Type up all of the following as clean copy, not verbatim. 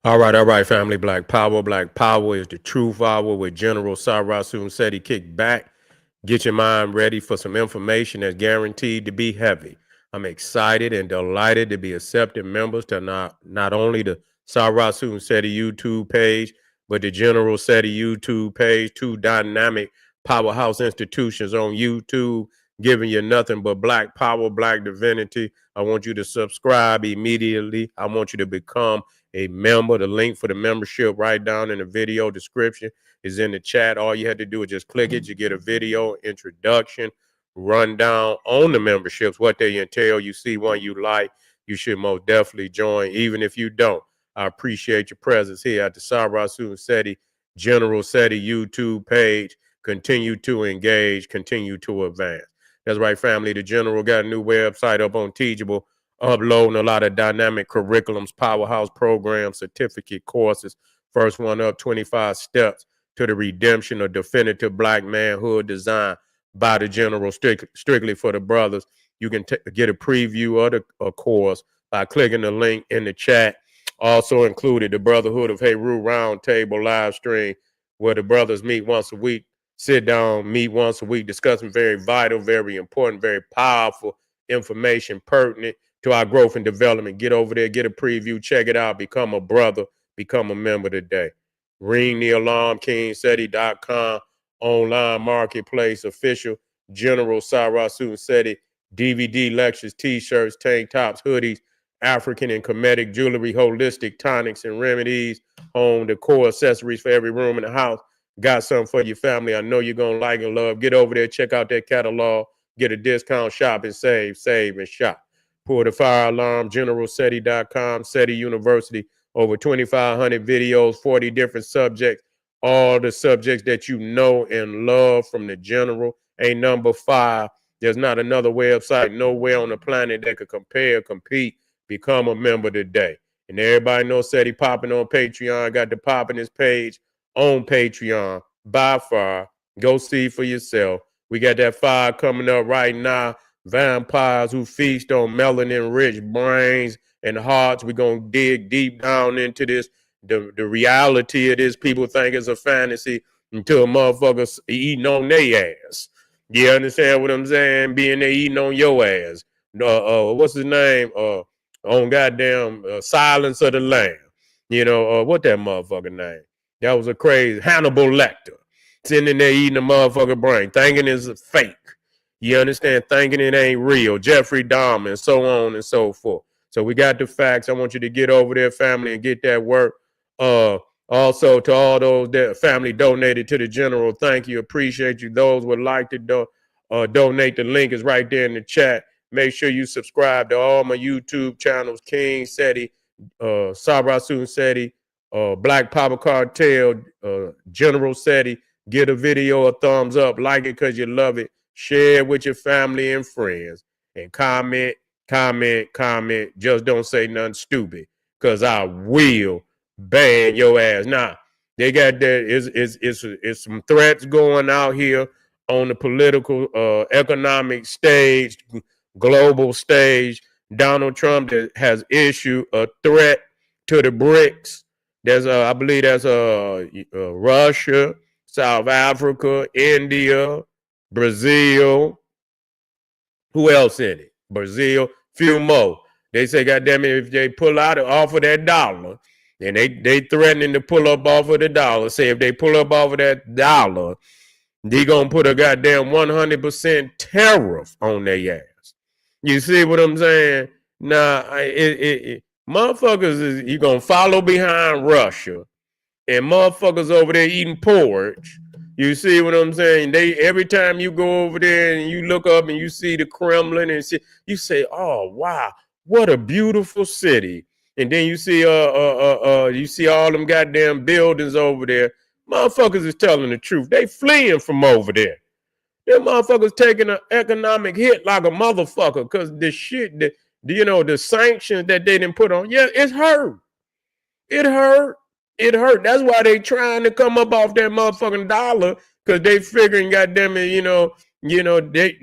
All right, family. Black Power. Black Power is the truth hour with General Sarasun said he kicked back. Get your mind ready for some information that's guaranteed to be heavy. I'm excited and delighted to be accepting members to not only the Sarasun Seti YouTube page, but the General Seti YouTube page, two dynamic powerhouse institutions on YouTube, giving you nothing but black power, black divinity. I want you to subscribe immediately. I want you to become a member. The link for the membership right down in the video description is in the chat. All you had to do is just click it. You get a video introduction, rundown on the memberships, what they entail. You see one you like, you should most definitely join. Even if you don't, I appreciate your presence here at the Sarasun Seti General Seti YouTube page. Continue to engage, continue to advance. That's right, family. The General got a new website up on Teachable, uploading a lot of dynamic curriculums, powerhouse programs, certificate courses. First one up, 25 steps to the redemption of definitive black manhood, designed by the General, strictly for the brothers. You can get a preview of the course by clicking the link in the chat. Also included the Brotherhood of Heru Roundtable live stream, where the brothers meet once a week, sit down, meet once a week, discussing very vital, very important, very powerful information pertinent to our growth and development. Get over there, get a preview, check it out, become a brother, become a member today. Ring the alarm, kingseti.com, online marketplace, official General Sarasun Seti, DVD lectures, t-shirts, tank tops, hoodies, African and Kemetic jewelry, holistic tonics and remedies, home decor, accessories for every room in the house. Got something for your family I know you're going to like and love. Get over there, check out that catalog, get a discount, shop and save and shop. Pull the fire alarm, generalseti.com, SETI University, over 2,500 videos, 40 different subjects, all the subjects that you know and love from the general. Ain't number five. There's not another website nowhere on the planet that could compare, compete, become a member today. And everybody knows SETI popping on Patreon, got the popping his page on Patreon by far. Go see for yourself. We got that fire coming up right now. Vampires who feast on melanin-rich brains and hearts. We're going to dig deep down into this, the reality of this. People think it's a fantasy until motherfuckers eating on their ass. You understand what I'm saying? Being there eating on your ass. What's his name? On goddamn Silence of the Lamb. You know, what that motherfucker name? That was a crazy Hannibal Lecter. Sitting in there eating the motherfucker brain, thinking it's fake. You understand? Thinking it ain't real. Jeffrey Dahmer and so on and so forth. So we got the facts. I want you to get over there, family, and get that work. Also, to all those that family donated to the general, thank you. Appreciate you. Those would like to donate. The link is right there in the chat. Make sure you subscribe to all my YouTube channels, King Seti, Sarasun Seti, Black Papa Cartel, General Seti. Get a video a thumbs up. Like it because you love it. Share it with your family and friends. And comment. Just don't say nothing stupid, because I will ban your ass. Now, they got that. It's some threats going out here on the political, economic stage, global stage. Donald Trump has issued a threat to the BRICS. There's, I believe that's Russia, South Africa, India, Brazil. Who else in it? Brazil, few more. They say, goddamn it, if they pull out off of that dollar, and they threatening to pull up off of the dollar. Say if they pull up off of that dollar, they gonna put a goddamn 100% tariff on their ass. You see what I'm saying? Nah, motherfuckers is you gonna follow behind Russia, and motherfuckers over there eating porridge. You see what I'm saying? They every time you go over there and you look up and you see the Kremlin and see, you say, "Oh wow, what a beautiful city!" And then you see all them goddamn buildings over there. Motherfuckers is telling the truth. They fleeing from over there. Them motherfuckers taking an economic hit like a motherfucker because the shit that the sanctions that they didn't put on. Yeah, it's hurt. It hurt. It hurt. That's why they trying to come up off that motherfucking dollar, because they figuring, goddamn it,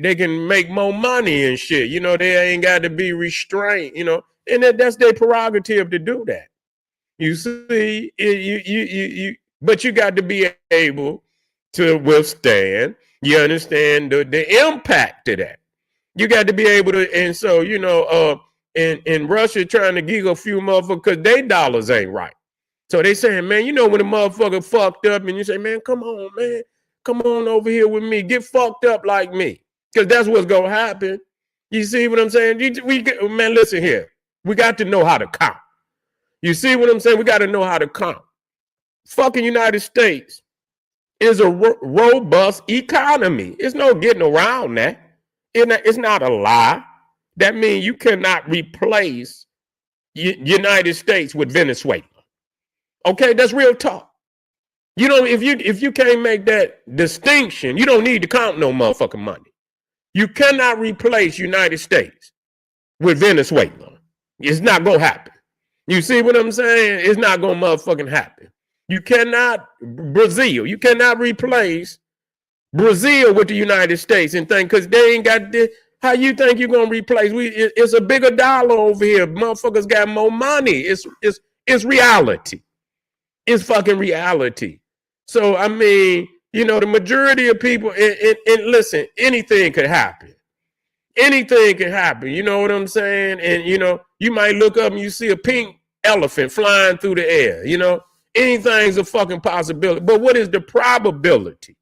they can make more money and shit. They ain't got to be restrained, and that's their prerogative to do that. You see, but you got to be able to withstand. You understand the impact of that. You got to be able to, and so in Russia trying to gig a few motherfuckers because their dollars ain't right. So they saying, man, when a motherfucker fucked up, and you say, man, come on, man, come on over here with me, get fucked up like me, because that's what's gonna happen. You see what I'm saying? Man, listen here, we got to know how to count. You see what I'm saying? We got to know how to count. Fucking United States is a robust economy. It's no getting around that. It's not a lie. That means you cannot replace United States with Venezuela. Okay, that's real talk. If you can't make that distinction, you don't need to count no motherfucking money. You cannot replace United States with Venezuela. It's not gonna happen. You see what I'm saying? It's not gonna motherfucking happen. You cannot you cannot replace Brazil with the United States and think because they ain't got this. How you think you're gonna replace? It's a bigger dollar over here. Motherfuckers got more money. It's reality. It's fucking reality. So I mean, the majority of people and listen, anything could happen. Anything can happen. You know what I'm saying? And you might look up and you see a pink elephant flying through the air. Anything's a fucking possibility. But what is the probability?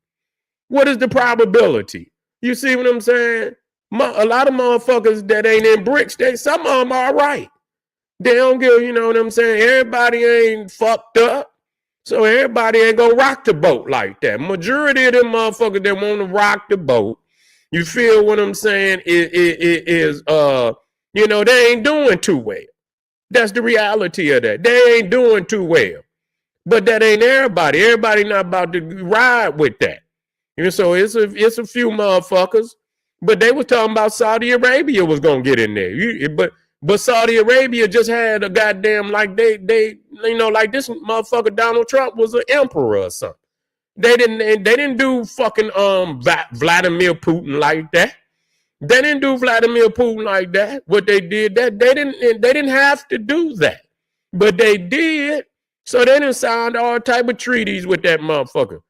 What is the probability? You see what I'm saying? A lot of motherfuckers that ain't in BRICS, some of them are right. They don't give, you know what I'm saying? Everybody ain't fucked up. So everybody ain't gonna rock the boat like that. Majority of them motherfuckers that want to rock the boat, you feel what I'm saying, is they ain't doing too well. That's the reality of that. They ain't doing too well. But that ain't everybody. Everybody not about to ride with that. So it's a few motherfuckers. But they was talking about Saudi Arabia was gonna get in there. But Saudi Arabia just had a goddamn like they like this motherfucker Donald Trump was an emperor or something. They didn't do fucking Vladimir Putin like that. They didn't do Vladimir Putin like that. What they did that they didn't have to do that, but they did. So they didn't sign all type of treaties with that motherfucker,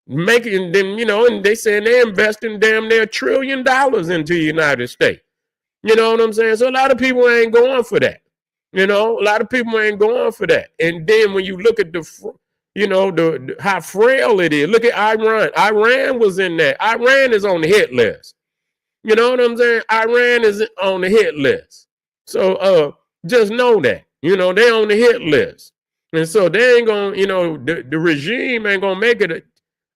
making them and they saying they're investing damn near $1 trillion into the United States. You know what I'm saying? So a lot of people ain't going for that. A lot of people ain't going for that. And then when you look at the how frail it is. Look at Iran. Iran was in there. Iran is on the hit list. You know what I'm saying? Iran is on the hit list. So just know that. They're on the hit list. And so they ain't gonna, the regime ain't gonna make it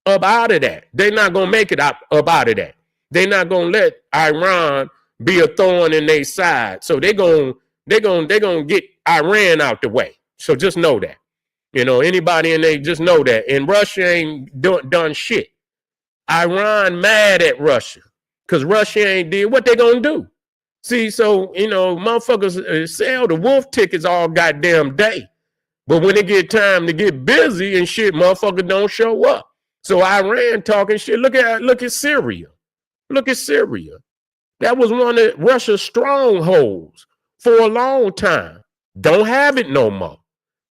up out of that. They're not gonna make it up out of that. They're not gonna let Iran be a thorn in their side. So they're gonna get Iran out the way. So just know that. Anybody in there, just know that. And Russia ain't done shit. Iran mad at Russia because Russia ain't did what they gonna do. See, so, motherfuckers sell the wolf tickets all goddamn day. But when it get time to get busy and shit, motherfuckers don't show up. So Iran talking shit. Look at Syria. Look at Syria. That was one of Russia's strongholds for a long time. Don't have it no more.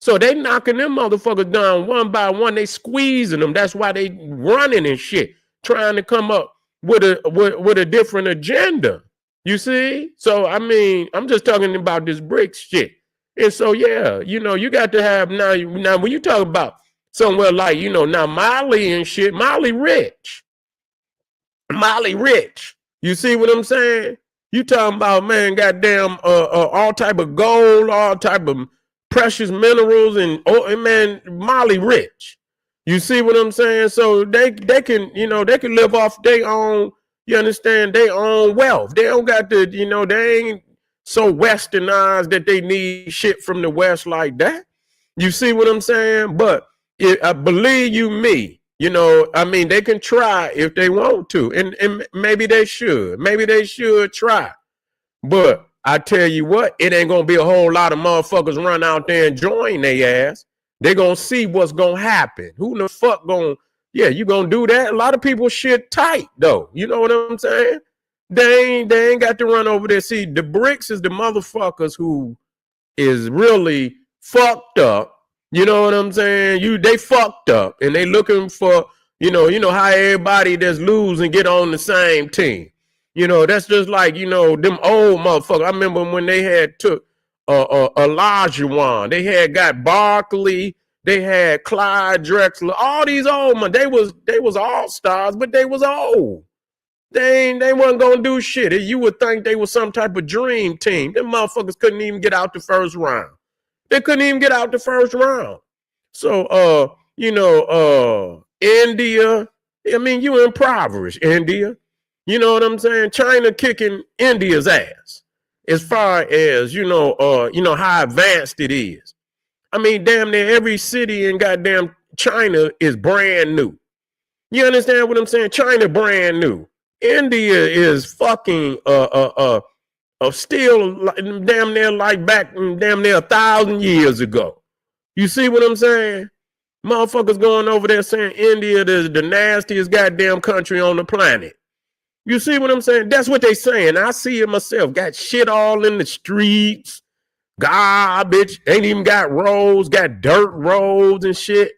So they knocking them motherfuckers down one by one. They squeezing them. That's why they running and shit, trying to come up with a different agenda. You see? So I mean, I'm just talking about this BRICS shit. And so yeah, you got to have now when you talk about somewhere like now Mali and shit, Mali rich. You see what I'm saying? You talking about, man, goddamn all type of gold, all type of precious minerals, and man, Mali rich. You see what I'm saying? So they can they can live off their own. You understand? Their own wealth. They don't got to they ain't so westernized that they need shit from the West like that. You see what I'm saying? But believe you me, I mean, they can try if they want to, and maybe they should. Maybe they should try. But I tell you what, it ain't gonna be a whole lot of motherfuckers run out there and join their ass. They gonna see what's gonna happen. Who the fuck gonna? Yeah, you gonna do that? A lot of people shit tight though. You know what I'm saying? They ain't got to run over there. See, the BRICS is the motherfuckers who is really fucked up You know what I'm saying? They fucked up and they looking for, you know how everybody that's losing get on the same team. That's just like, them old motherfuckers. I remember when they had took Olajuwon. They had got Barkley. They had Clyde Drexler. All these old men. They was all stars, but they was old. They wasn't gonna do shit. You would think they was some type of dream team. Them motherfuckers couldn't even get out the first round. They couldn't even get out the first round. So India, I mean, you impoverished, India. You know what I'm saying? China kicking India's ass as far as, how advanced it is. I mean, damn near every city in goddamn China is brand new. You understand what I'm saying? China brand new. India is fucking still damn near like back damn near 1,000 years ago. You see what I'm saying? Motherfuckers going over there saying India is the nastiest goddamn country on the planet. You see what I'm saying? That's what they saying. I see it myself. Got shit all in the streets. Garbage. Ain't even got roads. Got dirt roads and shit.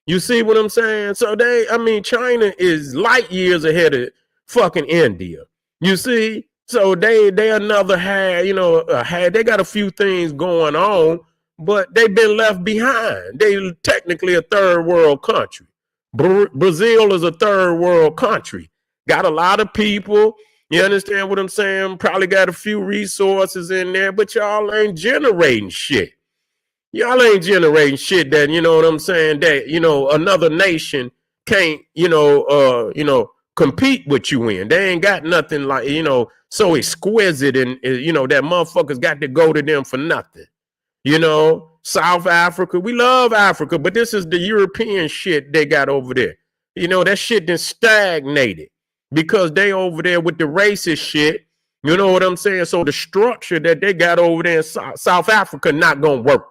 You see what I'm saying? So China is light years ahead of fucking India. You see? So they another they got a few things going on, but they've been left behind. They technically a third world country. Brazil is a third world country. Got a lot of people. You understand what I'm saying? Probably got a few resources in there, but y'all ain't generating shit. Y'all ain't generating shit that, you know what I'm saying, that, another nation can't, compete with you in. They ain't got nothing like, so exquisite and, that motherfuckers got to go to them for nothing. South Africa, we love Africa, but this is the European shit they got over there. That shit done stagnated because they over there with the racist shit. You know what I'm saying? So the structure that they got over there in South Africa not gonna work.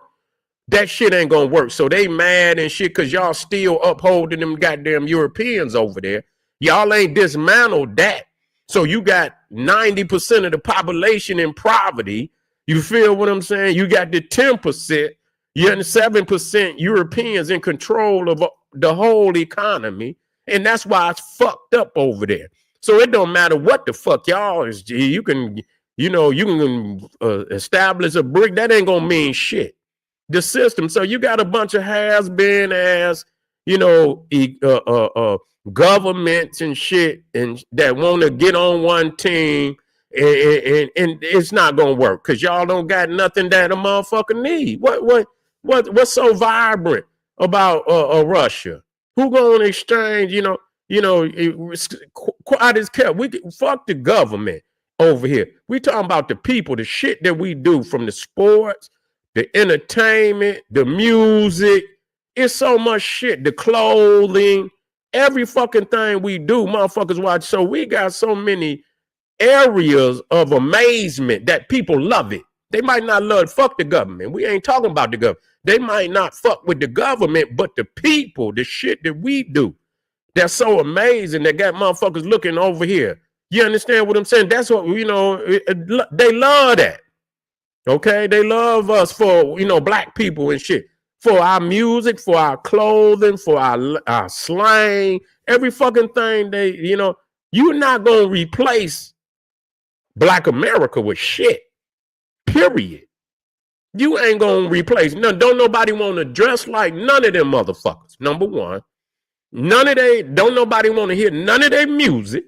That shit ain't gonna work. So they mad and shit because y'all still upholding them goddamn Europeans over there. Y'all ain't dismantled that. So you got 90% of the population in poverty. You feel what I'm saying? You got the 10%, you got 7% Europeans in control of the whole economy. And that's why it's fucked up over there. So it don't matter what the fuck y'all is. You can, establish a brick. That ain't gonna mean shit. The system. So you got a bunch of has-been ass, governments and shit, and that want to get on one team, and it's not gonna work because y'all don't got nothing that a motherfucker need. What's so vibrant about Russia? Who gonna exchange? Quiet as kept. We fuck the government over here. We talking about the people, the shit that we do, from the sports, the entertainment, the music. It's so much shit. The clothing, every fucking thing we do, motherfuckers watch. So we got so many areas of amazement that people love it. They might not love, fuck the government. We ain't talking about the government. They might not fuck with the government, but the people, the shit that we do, that's so amazing that got motherfuckers looking over here. You understand what I'm saying? That's what, they love that. Okay, they love us for, black people and shit, for our music, for our clothing, for our slang, every fucking thing. You're not gonna replace Black America with shit. Period. You ain't gonna replace none. Don't nobody want to dress like none of them motherfuckers. Number one, don't nobody want to hear none of their music.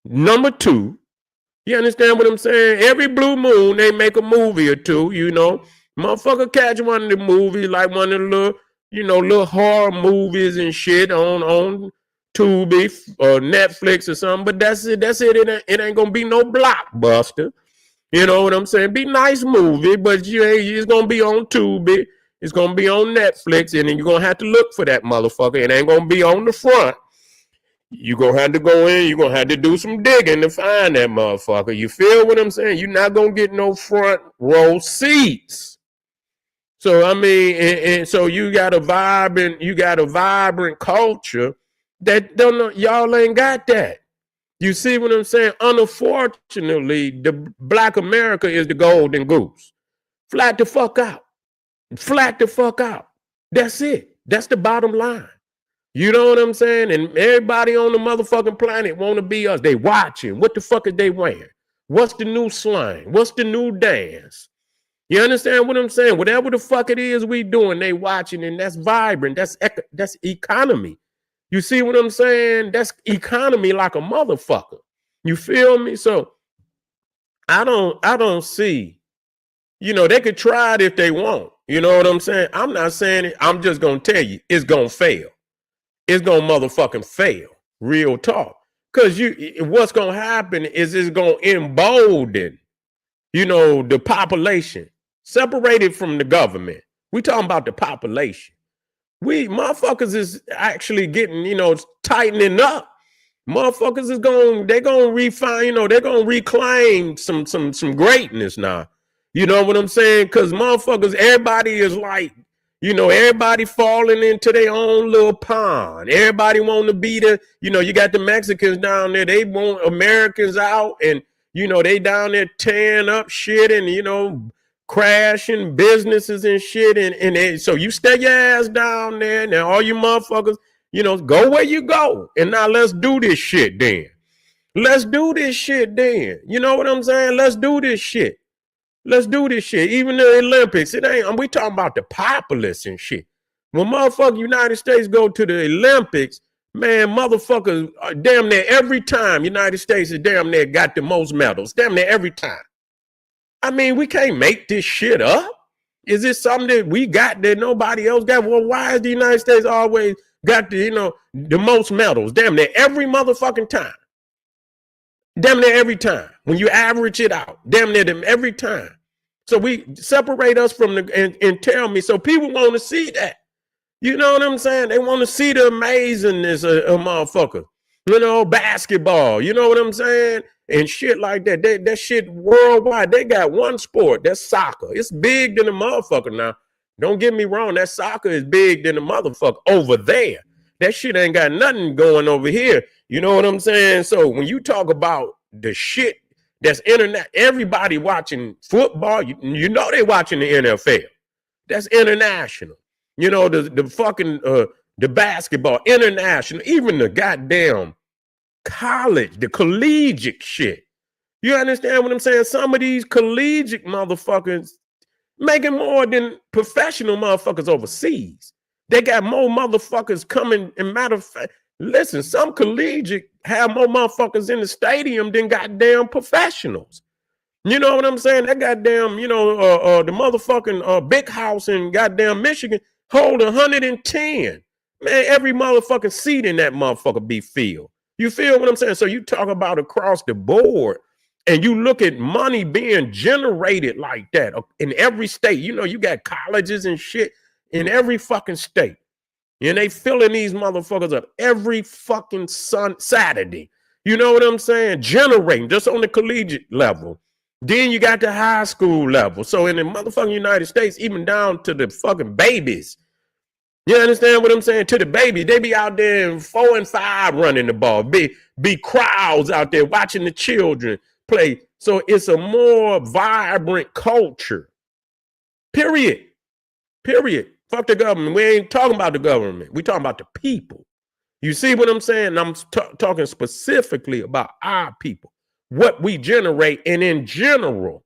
Number two, you understand what I'm saying? Every blue moon, they make a movie or two, Motherfucker catch one of the movies, like one of the little horror movies and shit on Tubi or Netflix or something. But that's it. It ain't gonna be no blockbuster. You know what I'm saying? Be nice movie, but it's gonna be on Tubi. It's gonna be on Netflix, and then you're gonna have to look for that motherfucker. It ain't gonna be on the front. You're going to have to go in. You're going to have to do some digging to find that motherfucker. You feel what I'm saying? You're not going to get no front row seats. So, and so you got a vibrant culture that y'all ain't got that. You see what I'm saying? Unfortunately, the Black America is the golden goose. Flat the fuck out. Flat the fuck out. That's it. That's the bottom line. You know what I'm saying? And everybody on the motherfucking planet want to be us. They watching. What the fuck is they wearing? What's the new slang? What's the new dance? You understand what I'm saying? Whatever the fuck it is we doing, they watching, and that's vibrant. That's economy. You see what I'm saying? That's economy like a motherfucker. You feel me? So I don't see, they could try it if they want. You know what I'm saying? I'm not saying it. I'm just gonna tell you, it's gonna fail. It's gonna motherfucking fail. Real talk. Cause what's gonna happen is it's gonna embolden, the population, separated from the government. We talking about the population. We motherfuckers is actually getting, tightening up. Motherfuckers they're gonna refine, they're gonna reclaim some greatness now. You know what I'm saying? Cause motherfuckers, everybody is like, everybody falling into their own little pond. Everybody want to be you got the Mexicans down there. They want Americans out, and, they down there tearing up shit and, crashing businesses and shit. And so you stay your ass down there. Now all you motherfuckers, go where you go. And now let's do this shit then. Let's do this shit then. You know what I'm saying? Let's do this shit. Let's do this shit. Even the Olympics, we talking about the populace and shit. When motherfucking United States go to the Olympics, man, motherfuckers, damn near every time United States is damn near got the most medals. Damn near every time. I mean, we can't make this shit up. Is this something that we got that nobody else got? Well, why is the United States always got the most medals? Damn near every motherfucking time. Damn near every time. When you average it out, damn near them every time. So we separate us from and tell me. So people want to see that. You know what I'm saying? They want to see the amazingness of motherfucker. Basketball. You know what I'm saying? And shit like that. That shit worldwide. They got one sport. That's soccer. It's big than a motherfucker now. Don't get me wrong. That soccer is big than a motherfucker over there. That shit ain't got nothing going over here. You know what I'm saying? So when you talk about the shit that's internet, everybody watching football, you know they watching the NFL. That's international. The fucking the basketball, international, even the goddamn college, the collegiate shit. You understand what I'm saying? Some of these collegiate motherfuckers making more than professional motherfuckers overseas. They got more motherfuckers coming. And matter of fact, listen, some collegiate have more motherfuckers in the stadium than goddamn professionals. You know what I'm saying? That goddamn, the motherfucking big house in goddamn Michigan hold 110. Man, every motherfucking seat in that motherfucker be filled. You feel what I'm saying? So you talk about across the board, and you look at money being generated like that in every state. You got colleges and shit in every fucking state. And they filling these motherfuckers up every fucking Saturday. You know what I'm saying? Generating just on the collegiate level. Then you got the high school level. So in the motherfucking United States, even down to the fucking babies. You understand what I'm saying? To the babies, they be out there in 4 and 5 running the ball. Be crowds out there watching the children play. So it's a more vibrant culture. Period. Fuck the government. We ain't talking about the government. We talking about the people. You see what I'm saying? I'm talking specifically about our people, what we generate, and in general.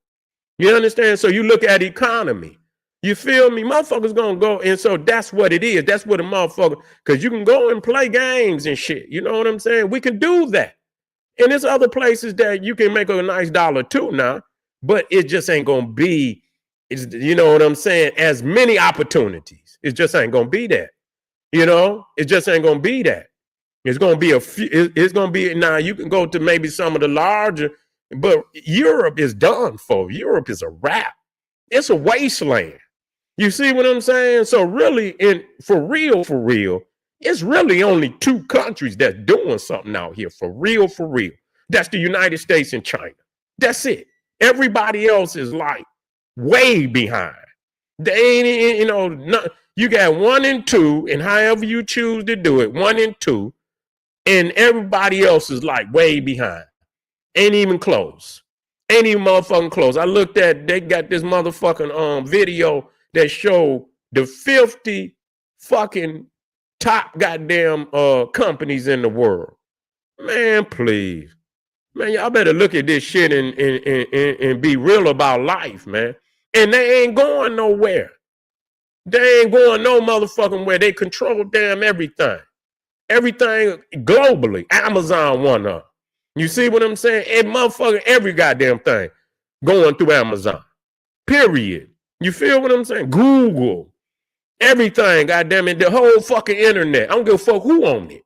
You understand? So you look at economy. You feel me? Motherfuckers gonna go, and so that's what it is. That's what a motherfucker, because you can go and play games and shit. You know what I'm saying? We can do that. And there's other places that you can make a nice dollar too now, but it just ain't gonna be, you know what I'm saying, as many opportunities. It just ain't gonna be that. It just ain't gonna be that. It's gonna be a few, it's gonna be, now you can go to maybe some of the larger, but Europe is done for. Europe is a wrap. It's a wasteland. You see what I'm saying? So really, for real, it's really only 2 countries that's doing something out here for real. That's the United States and China. That's it. Everybody else is like way behind. They ain't, you got 1 and 2, and however you choose to do it, 1 and 2, and everybody else is like way behind. Ain't even close. Ain't even motherfucking close. I looked at, they got this motherfucking video that showed the 50 fucking top goddamn companies in the world. Man, please. Man, y'all better look at this shit and be real about life, man. And they ain't going nowhere. They ain't going no motherfucking where. They control damn everything. Everything globally. Amazon one up. You see what I'm saying? Every goddamn thing going through Amazon. Period. You feel what I'm saying? Google. Everything, goddamn it. The whole fucking internet. I don't give a fuck who own it.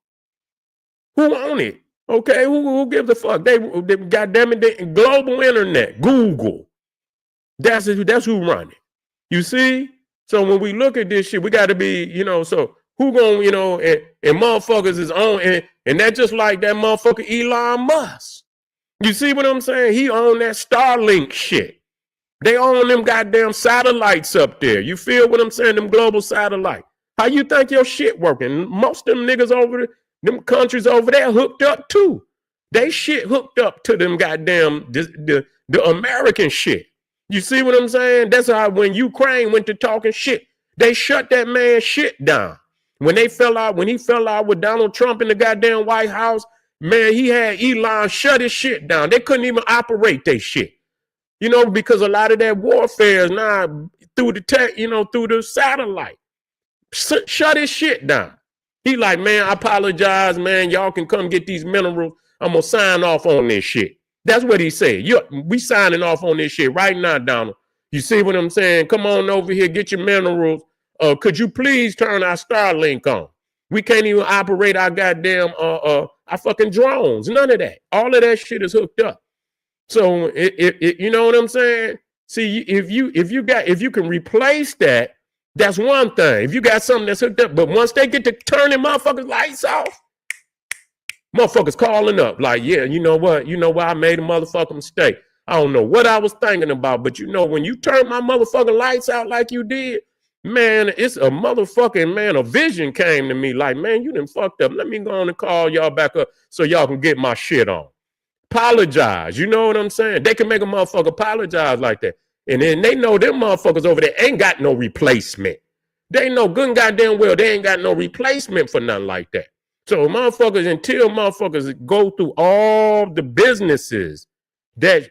Who own it? Okay, who gives a fuck? They goddamn it, the global internet, Google. That's who run it. You see? So when we look at this shit, we got to be, so who gonna, and motherfuckers is on, and that's just like that motherfucker Elon Musk. You see what I'm saying? He own that Starlink shit. They own them goddamn satellites up there. You feel what I'm saying? Them global satellites. How you think your shit working? Most of them niggas over there, them countries over there hooked up too. They shit hooked up to them goddamn the American shit. You see what I'm saying? That's how when Ukraine went to talking shit, they shut that man shit down. When he fell out with Donald Trump in the goddamn White House, man, he had Elon shut his shit down. They couldn't even operate their shit. Because a lot of that warfare is now through the tech, through the satellite. Shut his shit down. He like, man, I apologize, man. Y'all can come get these minerals. I'm going to sign off on this shit. That's what he said. We signing off on this shit right now, Donald. You see what I'm saying? Come on over here, get your minerals. Could you please turn our Starlink on? We can't even operate our goddamn our fucking drones. None of that. All of that shit is hooked up. So you know what I'm saying? See, if you can replace that, that's one thing. If you got something that's hooked up, but once they get to turning motherfuckers' lights off, motherfuckers calling up like, yeah, you know what? I made a motherfucking mistake. I don't know what I was thinking about, but when you turn my motherfucking lights out like you did, man, it's a motherfucking, man, a vision came to me like, man, you done fucked up. Let me go on and call y'all back up so y'all can get my shit on. Apologize. You know what I'm saying? They can make a motherfucker apologize like that. And then they know them motherfuckers over there ain't got no replacement. They know good and goddamn well they ain't got no replacement for nothing like that. So until motherfuckers go through all the businesses that,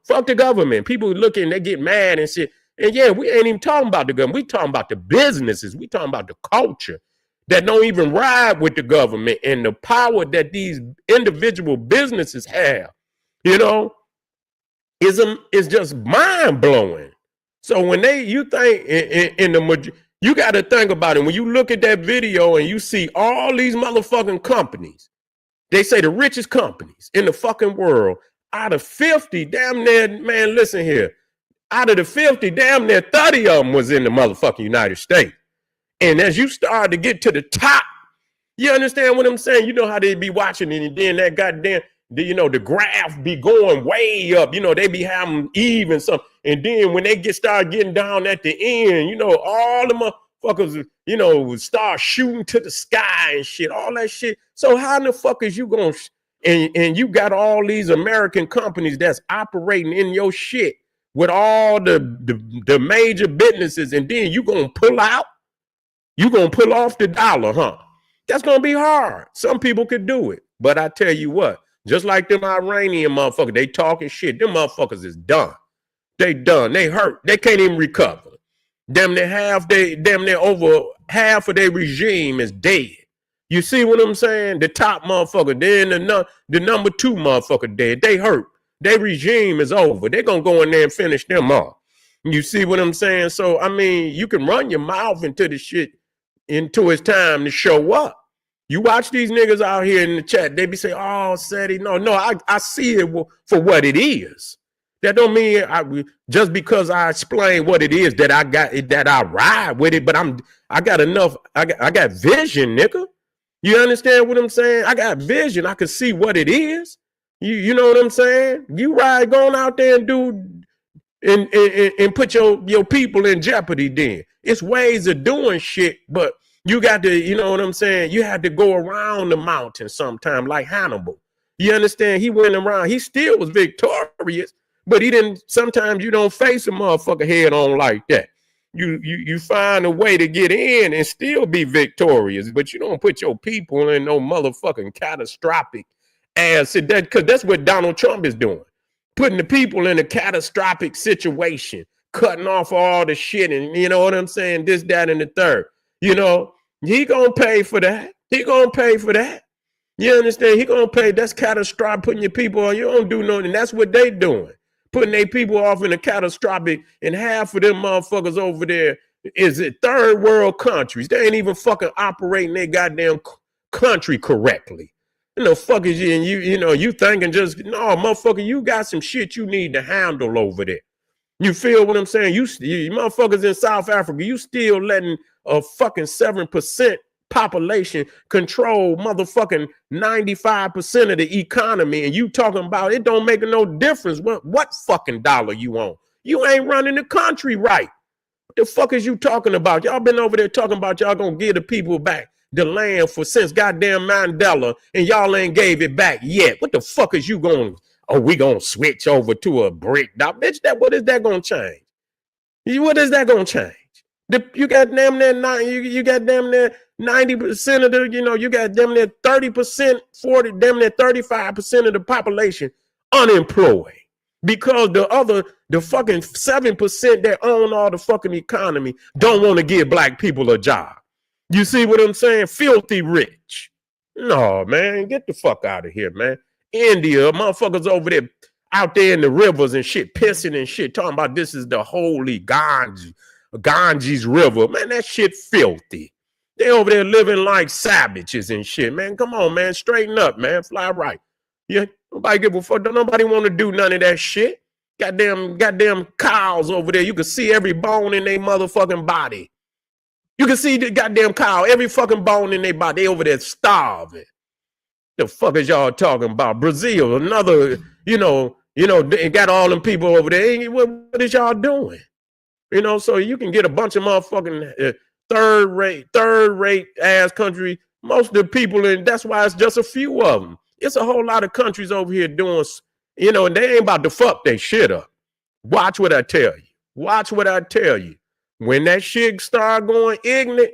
fuck the government. People looking, they get mad and shit. And yeah, we ain't even talking about the government. We talking about the businesses. We talking about the culture that don't even ride with the government and the power that these individual businesses have, is just mind blowing. So when you think you got to think about it. When you look at that video and you see all these motherfucking companies, they say the richest companies in the fucking world, out of 50, damn near, man, listen here. Out of the 50, damn near 30 of them was in the motherfucking United States. And as you start to get to the top, you understand what I'm saying? You know how they be watching it, and then that goddamn, the graph be going way up. They be having even something. And then when they start getting down at the end, all the motherfuckers, start shooting to the sky and shit, all that shit. So how in the fuck is you going to, and you got all these American companies that's operating in your shit with all the major businesses, and then you going to pull out? You going to pull off the dollar, huh? That's going to be hard. Some people could do it. But I tell you what, just like them Iranian motherfuckers, they talking shit. Them motherfuckers is done. They done. They hurt. They can't even recover. Damn near over half of their regime is dead. You see what I'm saying? The top motherfucker, then the number two motherfucker dead. They hurt. Their regime is over. They're going to go in there and finish them off. You see what I'm saying? So, I mean, you can run your mouth into the shit until it's time to show up. You watch these niggas out here in the chat, they be saying, oh, Sadie, no, I see it for what it is. That don't mean just because I explain what it is that I got it, that I ride with it, but I got enough, I got vision, nigga. You understand what I'm saying? I got vision. I can see what it is. You know what I'm saying? You ride going out there and do and put your people in jeopardy then. It's ways of doing shit, but you got to, you know what I'm saying? You had to go around the mountain sometime like Hannibal. You understand? He went around. He still was victorious, but he didn't. Sometimes you don't face a motherfucker head on like that. you find a way to get in and still be victorious, but you don't put your people in no motherfucking catastrophic ass. Because that's what Donald Trump is doing, putting the people in a catastrophic situation, cutting off all the shit, and you know what I'm saying, this, that, and the third. You know, he gonna pay for that. He gonna pay for that. You understand? He gonna pay. That's catastrophic. Putting your people on. You don't do nothing. That's what they doing. Putting their people off in a catastrophic, and half of them motherfuckers over there is it third world countries. They ain't even fucking operating their goddamn country correctly. You know, fuck is you, and you know, you thinking just, no, motherfucker, you got some shit you need to handle over there. You feel what I'm saying? You motherfuckers in South Africa, you still letting a fucking 7% population control motherfucking 95% of the economy, and you talking about it don't make no difference what fucking dollar you on. You ain't running the country right. What the fuck is you talking about? Y'all been over there talking about y'all gonna give the people back the land for since goddamn Mandela, and y'all ain't gave it back yet. What the fuck is you going? Oh, we gonna switch over to a brick? Now, bitch, what is that gonna change? What is that gonna change? You got damn near you got damn near 90% of the, you know, you got damn near 30%, 40, damn near 35% of the population unemployed because the fucking 7% that own all the fucking economy don't want to give black people a job. You see what I'm saying? Filthy rich. No, man, get the fuck out of here, man. India, motherfuckers over there out there in the rivers and shit, pissing and shit, talking about this is the holy Ganges River. Man, that shit filthy. They over there living like savages and shit, man. Come on, man. Straighten up, man. Fly right. Yeah, nobody give a fuck. Don't nobody want to do none of that shit. Goddamn cows over there. You can see every bone in their motherfucking body. You can see the goddamn cow, every fucking bone in their body. They over there starving. The fuck is y'all talking about? Brazil, another, you know, they got all them people over there. What is y'all doing? You know, so you can get a bunch of motherfucking third rate ass country. Most of the people, and that's why it's just a few of them. It's a whole lot of countries over here doing, you know, and they ain't about to fuck their shit up. Watch what I tell you. Watch what I tell you. When that shit start going ignorant,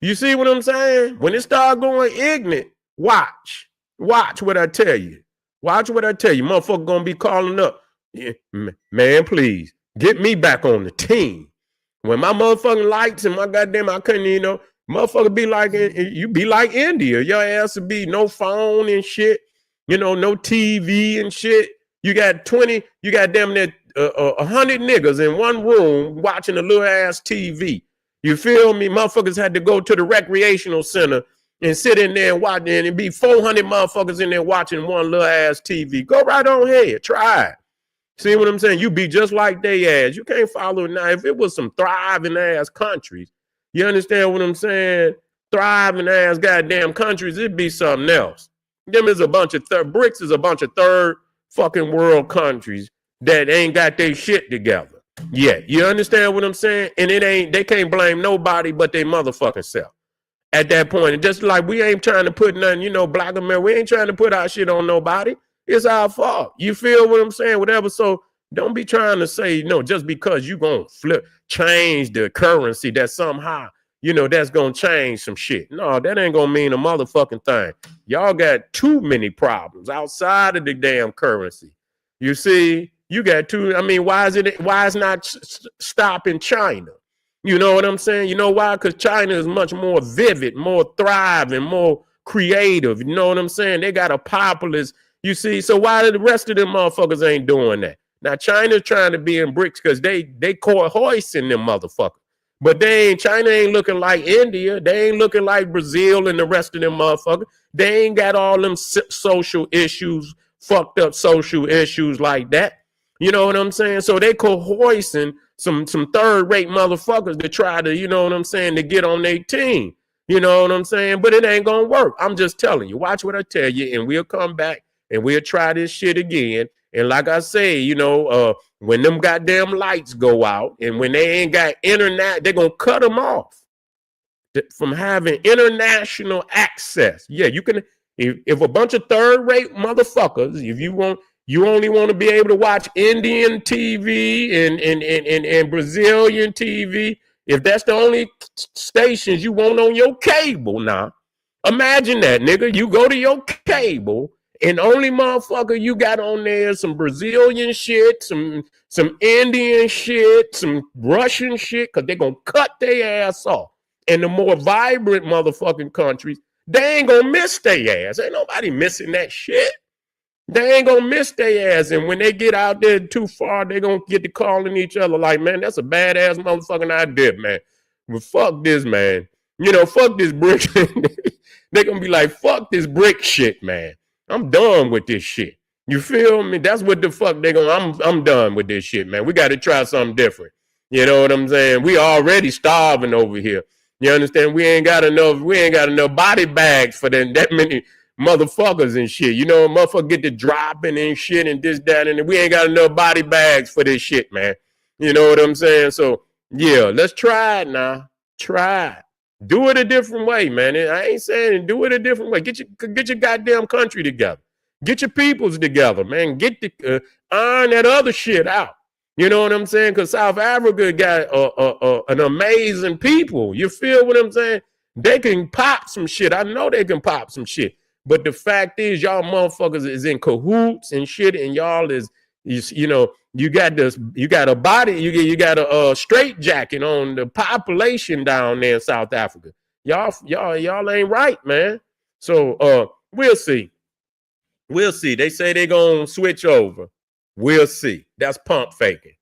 you see what I'm saying? When it start going ignorant, watch what I tell you. Watch what I tell you. Motherfucker gonna be calling up. Yeah, man, please get me back on the team. When my motherfucking lights and my goddamn, I couldn't, you know, motherfucker be like, you be like India. Your ass would be no phone and shit, you know, no TV and shit. You got damn near 100 niggas in one room watching a little ass TV. You feel me? Motherfuckers had to go to the recreational center and sit in there and watch, and it'd be 400 motherfuckers in there watching one little ass TV. Go right on ahead. Try it. See what I'm saying? You be just like they ass. You can't follow it now. If it was some thriving ass countries, you understand what I'm saying? Thriving ass goddamn countries, it'd be something else. Them is a bunch of BRICS is a bunch of third fucking world countries that ain't got their shit together. Yeah, you understand what I'm saying? And they can't blame nobody but their motherfucking self. At that point, and just like we ain't trying to put nothing, you know, black America, we ain't trying to put our shit on nobody. It's our fault. You feel what I'm saying? Whatever. So don't be trying to say, you know, just because you gonna change the currency that somehow, you know, that's gonna change some shit. No, that ain't gonna mean a motherfucking thing. Y'all got too many problems outside of the damn currency. You see, you got two. I mean, why is not stopping China? You know what I'm saying? You know why? Because China is much more vivid, more thriving, more creative. You know what I'm saying? They got a populace. You see, so why the rest of them motherfuckers ain't doing that? Now, China's trying to be in BRICS because they hoisting them motherfuckers. But China ain't looking like India. They ain't looking like Brazil and the rest of them motherfuckers. They ain't got all them social issues, fucked up social issues like that. You know what I'm saying? So they hoisting some third-rate motherfuckers to try to, you know what I'm saying, to get on their team. You know what I'm saying? But it ain't gonna work. I'm just telling you. Watch what I tell you, and we'll come back and we'll try this shit again. And like I say, you know, when them goddamn lights go out and when they ain't got internet, they're going to cut them off from having international access. Yeah, you can, if a bunch of third-rate motherfuckers, if you want, You only want to be able to watch Indian TV and Brazilian TV. If that's the only stations you want on your cable now, imagine that, nigga. You go to your cable and only motherfucker you got on there is some Brazilian shit, some Indian shit, some Russian shit, because they're going to cut their ass off. And the more vibrant motherfucking countries, they ain't going to miss their ass. Ain't nobody missing that shit. They ain't gonna miss their ass, and when they get out there too far, they gonna get to calling each other like, man, that's a badass motherfucking idea, man. But fuck this, man. You know, fuck this brick. They gonna be like, fuck this brick shit, man. I'm done with this shit. You feel me? That's what the fuck they gonna. I'm done with this shit, man. We got to try something different. You know what I'm saying? We already starving over here. You understand? We ain't got enough body bags for that many motherfuckers and shit. You know, motherfucker get to dropping and shit and this, that, and we ain't got enough body bags for this shit, man. You know what I'm saying? So, yeah, let's try it now. Try it. Do it a different way, man. I ain't saying do it a different way. Get your goddamn country together. Get your peoples together, man. Get the iron that other shit out. You know what I'm saying? Because South Africa got an amazing people. You feel what I'm saying? They can pop some shit. I know they can pop some shit. But the fact is, y'all motherfuckers is in cahoots and shit, and y'all you know, you got a body, you got a straight jacket on the population down there in South Africa. Y'all ain't right, man. So we'll see. We'll see. They say they're gonna switch over. We'll see. That's pump faking.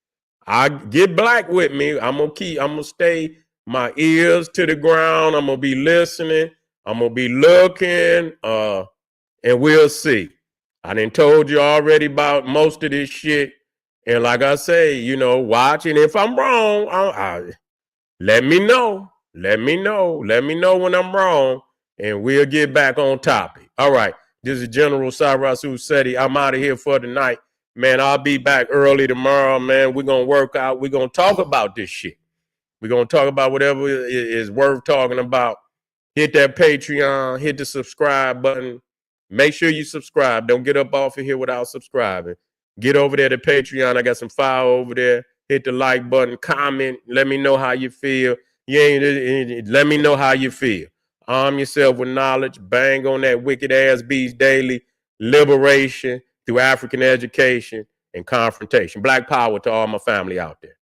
I get black with me. I'm gonna stay my ears to the ground. I'm gonna be listening. I'm gonna be looking, and we'll see. I done told you already about most of this shit, and like I say, you know, watch. And if I'm wrong, let me know. Let me know. Let me know when I'm wrong, and we'll get back on topic. All right, this is General Cyrus Usetti. I'm out of here for the night, man. I'll be back early tomorrow, man. We're gonna work out. We're gonna talk about this shit. We're gonna talk about whatever is worth talking about. Hit that Patreon, hit the subscribe button. Make sure you subscribe. Don't get up off of here without subscribing. Get over there to Patreon. I got some file over there. Hit the like button, comment. Let me know how you feel. Let me know how you feel. Arm yourself with knowledge. Bang on that wicked ass beast daily. Liberation through African education and confrontation. Black power to all my family out there.